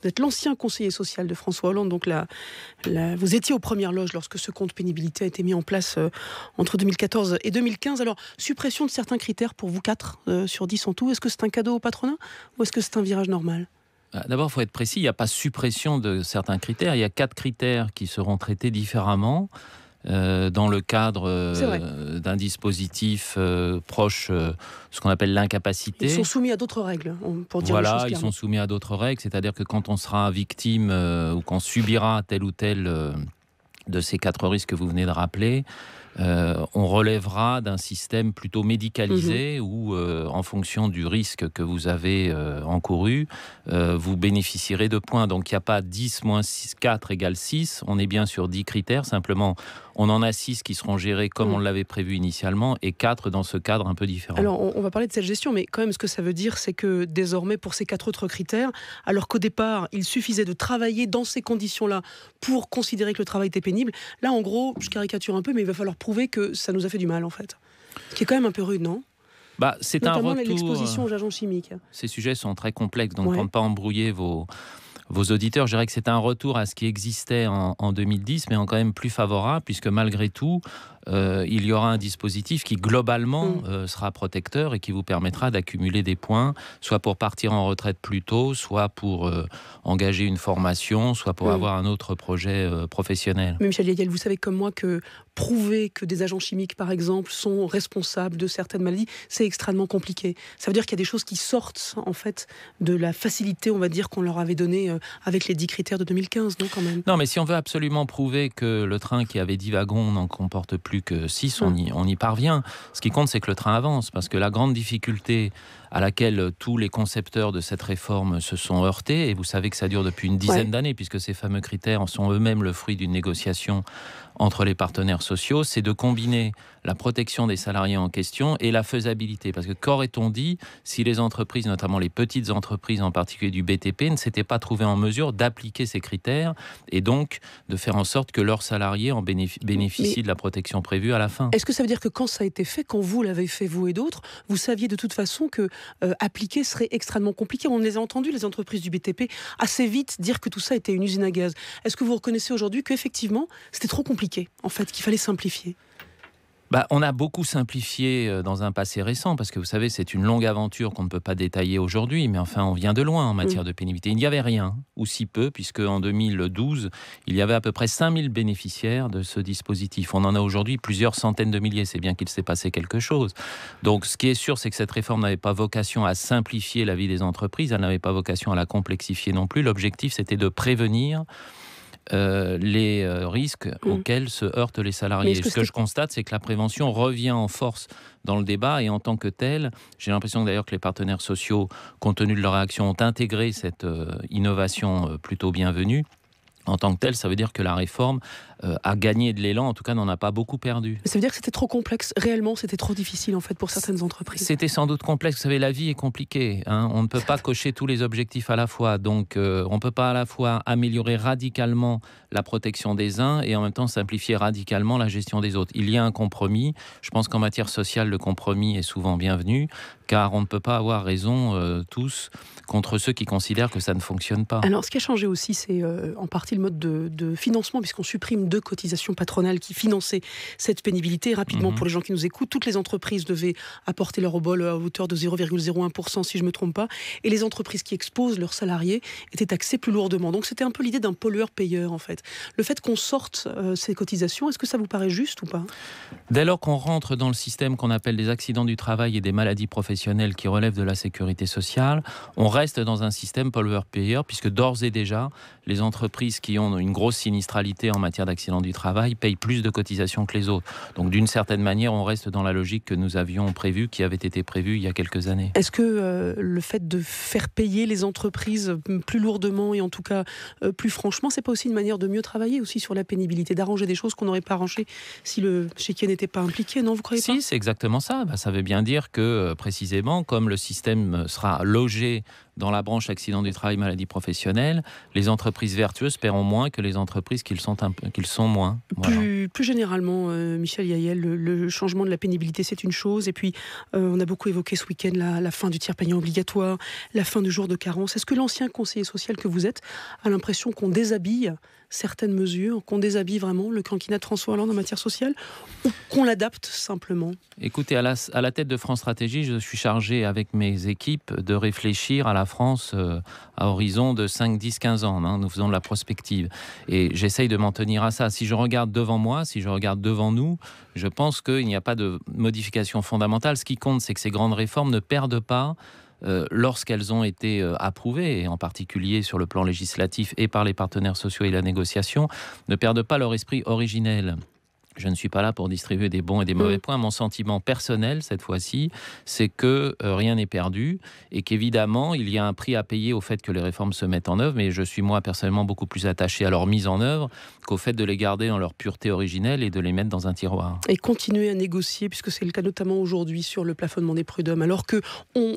Vous êtes l'ancien conseiller social de François Hollande, donc vous étiez aux premières loges lorsque ce compte pénibilité a été mis en place entre 2014 et 2015. Alors, suppression de certains critères pour vous 4 sur 10 en tout. Est-ce que c'est un cadeau au patronat ou est-ce que c'est un virage normal ? D'abord, il faut être précis, il n'y a pas suppression de certains critères. Il y a 4 critères qui seront traités différemment dans le cadre d'un dispositif proche, ce qu'on appelle l'incapacité. Ils sont soumis à d'autres règles, pour dire les choses clairement. Ils sont soumis à d'autres règles, c'est-à-dire que quand on sera victime ou qu'on subira tel ou tel de ces 4 risques que vous venez de rappeler, on relèvera d'un système plutôt médicalisé où, en fonction du risque que vous avez encouru, vous bénéficierez de points. Donc, il n'y a pas 10 moins 6, 4 égale 6. On est bien sur 10 critères. Simplement, on en a 6 qui seront gérés comme on l'avait prévu initialement et 4 dans ce cadre un peu différent. Alors, on va parler de cette gestion, mais quand même, ce que ça veut dire, c'est que désormais, pour ces 4 autres critères, alors qu'au départ, il suffisait de travailler dans ces conditions-là pour considérer que le travail était pénible, là, en gros, je caricature un peu, mais il va falloir prouver que ça nous a fait du mal, en fait. Ce qui est quand même un peu rude, non ? C'est notamment un retour. L'exposition aux agents chimiques. Ces sujets sont très complexes, donc pour ne pas embrouiller vos auditeurs, je dirais que c'est un retour à ce qui existait en 2010, mais en quand même plus favorable, puisque malgré tout, il y aura un dispositif qui globalement sera protecteur et qui vous permettra d'accumuler des points, soit pour partir en retraite plus tôt, soit pour engager une formation, soit pour avoir un autre projet professionnel. Mais Michel Yael, vous savez comme moi que prouver que des agents chimiques, par exemple, sont responsables de certaines maladies, c'est extrêmement compliqué. Ça veut dire qu'il y a des choses qui sortent, en fait, de la facilité, on va dire, qu'on leur avait donnée avec les 10 critères de 2015, non, quand même ? Non, mais si on veut absolument prouver que le train qui avait 10 wagons n'en comporte plus que 6, on y parvient. Ce qui compte, c'est que le train avance, parce que la grande difficulté à laquelle tous les concepteurs de cette réforme se sont heurtés, et vous savez que ça dure depuis une dizaine d'années, puisque ces fameux critères sont eux-mêmes le fruit d'une négociation entre les partenaires sociaux, c'est de combiner la protection des salariés en question et la faisabilité. Parce que qu'aurait-on dit si les entreprises, notamment les petites entreprises, en particulier du BTP, ne s'étaient pas trouvées en mesure d'appliquer ces critères et donc de faire en sorte que leurs salariés en bénéficient de la protection prévue à la fin. Est-ce que ça veut dire que quand ça a été fait, quand vous l'avez fait, vous et d'autres, vous saviez de toute façon que appliquer serait extrêmement compliqué ? On les a entendus, les entreprises du BTP, assez vite dire que tout ça était une usine à gaz. Est-ce que vous reconnaissez aujourd'hui qu'effectivement, c'était trop compliqué, en fait, qu'il fallait simplifier ? On a beaucoup simplifié dans un passé récent, parce que vous savez, c'est une longue aventure qu'on ne peut pas détailler aujourd'hui, mais enfin, on vient de loin en matière de pénibilité. Il n'y avait rien, ou si peu, puisque en 2012, il y avait à peu près 5000 bénéficiaires de ce dispositif. On en a aujourd'hui plusieurs centaines de milliers, c'est bien qu'il s'est passé quelque chose. Donc, ce qui est sûr, c'est que cette réforme n'avait pas vocation à simplifier la vie des entreprises, elle n'avait pas vocation à la complexifier non plus. L'objectif, c'était de prévenir les risques auxquels se heurtent les salariés. Ce que je constate, c'est que la prévention revient en force dans le débat et en tant que telle, j'ai l'impression d'ailleurs que les partenaires sociaux, compte tenu de leur réaction, ont intégré cette innovation plutôt bienvenue. En tant que telle, ça veut dire que la réforme a gagné de l'élan, en tout cas n'en a pas beaucoup perdu. Ça veut dire que c'était trop complexe, réellement c'était trop difficile en fait pour certaines entreprises. C'était sans doute complexe, vous savez, la vie est compliquée, hein. On ne peut pas cocher tous les objectifs à la fois, donc on ne peut pas à la fois améliorer radicalement la protection des uns et en même temps simplifier radicalement la gestion des autres. Il y a un compromis, je pense qu'en matière sociale, le compromis est souvent bienvenu, car on ne peut pas avoir raison tous contre ceux qui considèrent que ça ne fonctionne pas. Alors ce qui a changé aussi, c'est en partie le mode de financement, puisqu'on supprime 2 cotisations patronales qui finançaient cette pénibilité. Rapidement, pour les gens qui nous écoutent, toutes les entreprises devaient apporter leur obol à hauteur de 0,01%, si je ne me trompe pas, et les entreprises qui exposent leurs salariés étaient taxées plus lourdement. Donc c'était un peu l'idée d'un pollueur-payeur, en fait. Le fait qu'on sorte ces cotisations, est-ce que ça vous paraît juste ou pas ? Dès lors qu'on rentre dans le système qu'on appelle des accidents du travail et des maladies professionnelles qui relèvent de la sécurité sociale, on reste dans un système pollueur-payeur, puisque d'ores et déjà, les entreprises qui ont une grosse sinistralité en matière d'accident du travail payent plus de cotisations que les autres. Donc d'une certaine manière, on reste dans la logique que nous avions prévue, qui avait été prévue il y a quelques années. Est-ce que le fait de faire payer les entreprises plus lourdement et en tout cas plus franchement, c'est pas aussi une manière de mieux travailler aussi sur la pénibilité, d'arranger des choses qu'on n'aurait pas arrangées si le chéquier n'était pas impliqué, non, vous croyez pas ? Si, c'est exactement ça. Ça veut bien dire que précisément, comme le système sera logé dans la branche accident du travail, maladie professionnelle, les entreprises vertueuses paieront moins que les entreprises qui le sont moins. Voilà. Plus généralement, Michel Yaël, le changement de la pénibilité, c'est une chose. Et puis, on a beaucoup évoqué ce week-end la fin du tiers payant obligatoire, la fin du jour de carence. Est-ce que l'ancien conseiller social que vous êtes a l'impression qu'on déshabille certaines mesures, qu'on déshabille vraiment le quinquennat de François Hollande en matière sociale, ou qu'on l'adapte simplement? Écoutez, à la tête de France Stratégie, je suis chargé avec mes équipes de réfléchir à la France à horizon de 5, 10, 15 ans. Hein, nous faisons de la prospective. Et j'essaye de m'en tenir à ça. Si je regarde devant moi, si je regarde devant nous, je pense qu'il n'y a pas de modification fondamentale. Ce qui compte, c'est que ces grandes réformes ne perdent pas lorsqu'elles ont été approuvées, et en particulier sur le plan législatif et par les partenaires sociaux et la négociation, ne perdent pas leur esprit originel. Je ne suis pas là pour distribuer des bons et des mauvais points. Mon sentiment personnel, cette fois-ci, c'est que rien n'est perdu et qu'évidemment, il y a un prix à payer au fait que les réformes se mettent en œuvre. Mais je suis, moi, personnellement, beaucoup plus attaché à leur mise en œuvre qu'au fait de les garder dans leur pureté originelle et de les mettre dans un tiroir. Et continuer à négocier, puisque c'est le cas notamment aujourd'hui sur le plafonnement des prud'hommes, alors que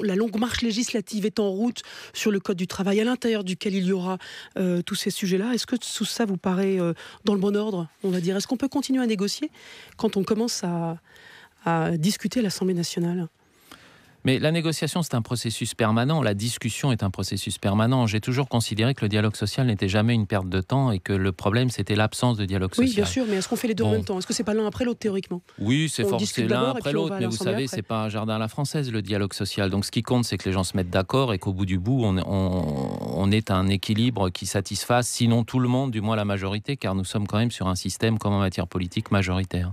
la longue marche législative est en route sur le Code du travail, à l'intérieur duquel il y aura tous ces sujets-là. Est-ce que tout ça vous paraît dans le bon ordre, on va dire? Est-ce qu'on peut continuer à négocier quand on commence à discuter à l'Assemblée nationale? Mais la négociation, c'est un processus permanent. La discussion est un processus permanent. J'ai toujours considéré que le dialogue social n'était jamais une perte de temps et que le problème, c'était l'absence de dialogue social. Oui, bien sûr, mais est-ce qu'on fait les deux en même temps? Est-ce que c'est pas l'un après l'autre, théoriquement? Oui, c'est l'un après l'autre, mais vous savez, c'est pas un jardin à la française, le dialogue social. Donc ce qui compte, c'est que les gens se mettent d'accord et qu'au bout du bout, on ait un équilibre qui satisfasse, sinon tout le monde, du moins la majorité, car nous sommes quand même sur un système, comme en matière politique, majoritaire.